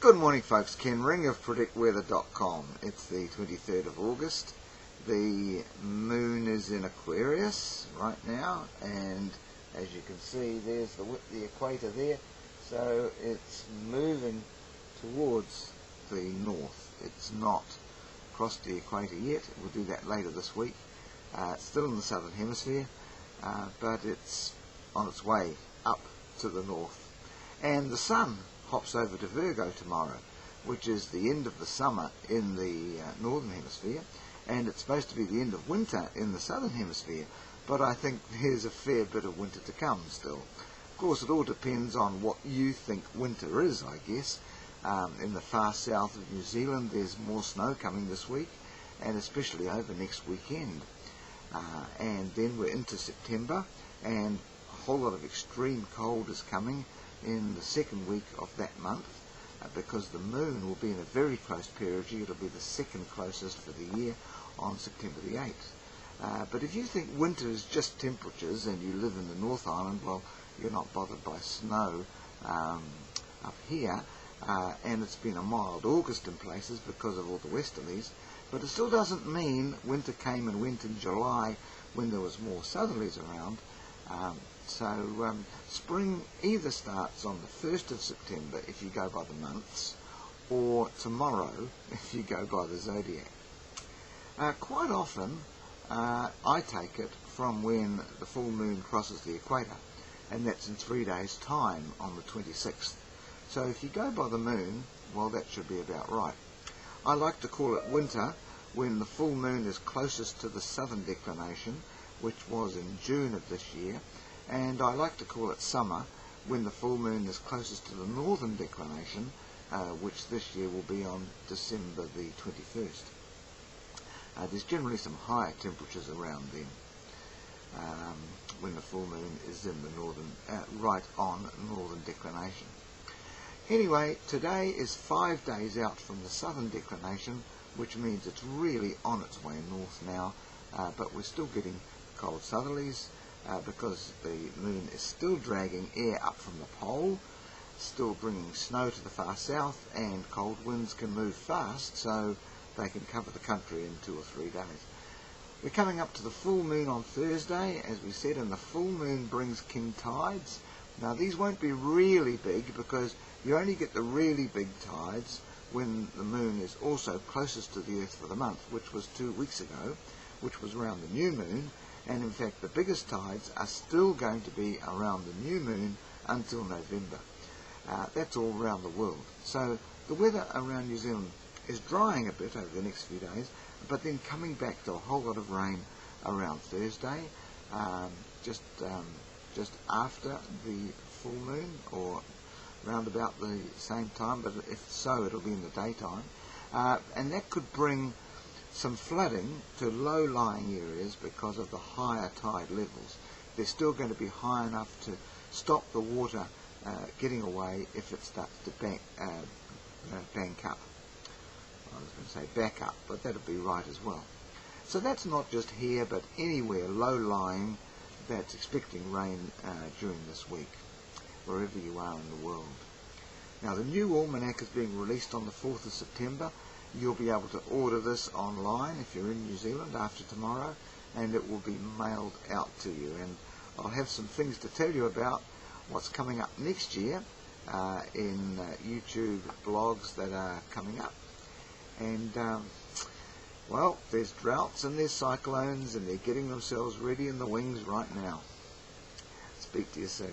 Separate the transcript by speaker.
Speaker 1: Good morning, folks. Ken Ring of PredictWeather.com. It's the 23rd of August. The moon is in Aquarius right now, and as you can see, there's the equator there. So it's moving towards the north. It's not crossed the equator yet. We'll do that later this week. It's still in the southern hemisphere, but it's on its way up to the north. And the sun hops over to Virgo tomorrow, which is the end of the summer in the northern hemisphere, and it's supposed to be the end of winter in the southern hemisphere, but I think there's a fair bit of winter to come still. Of course, it all depends on what you think winter is, I guess. In the far south of New Zealand, there's more snow coming this week, and especially over next weekend. And then we're into September, and a whole lot of extreme cold is coming in the second week of that month, because the moon will be in a very close perigee. It'll be the second closest for the year on September the 8th. But if you think winter is just temperatures and you live in the North Island, well, you're not bothered by snow up here, and it's been a mild August in places because of all the westerlies, but it still doesn't mean winter came and went in July when there was more southerlies around. So spring either starts on the 1st of September if you go by the months, or tomorrow if you go by the zodiac. Quite often I take it from when the full moon crosses the equator, and that's in 3 days' time on the 26th. So if you go by the moon, well, that should be about right. I like to call it winter when the full moon is closest to the southern declination, which was in June of this year, and I like to call it summer when the full moon is closest to the northern declination, which this year will be on December the 21st. There's generally some higher temperatures around then, when the full moon is in the northern, right on northern declination. Anyway, today is 5 days out from the southern declination, which means it's really on its way north now, but we're still getting cold southerlies, because the moon is still dragging air up from the pole, still bringing snow to the far south, and cold winds can move fast, so they can cover the country in 2 or 3 days. We're coming up to the full moon on Thursday, as we said, and the full moon brings king tides. Now, these won't be really big, because you only get the really big tides when the moon is also closest to the earth for the month, which was 2 weeks ago, which was around the new moon. And in fact, the biggest tides are still going to be around the new moon until November. That's all around the world. So the weather around New Zealand is drying a bit over the next few days, but then coming back to a whole lot of rain around Thursday, just after the full moon, or round about the same time, but if so, it'll be in the daytime. And that could bring some flooding to low-lying areas because of the higher tide levels. They're still going to be high enough to stop the water getting away if it starts to bank up. I was going to say back up, but that'd be right as well. So that's not just here, but anywhere low-lying that's expecting rain during this week, wherever you are in the world. Now, the new almanac is being released on the 4th of September. You'll be able to order this online if you're in New Zealand after tomorrow, and it will be mailed out to you. And I'll have some things to tell you about what's coming up next year in YouTube blogs that are coming up. And, well, there's droughts and there's cyclones, and they're getting themselves ready in the wings right now. Speak to you soon.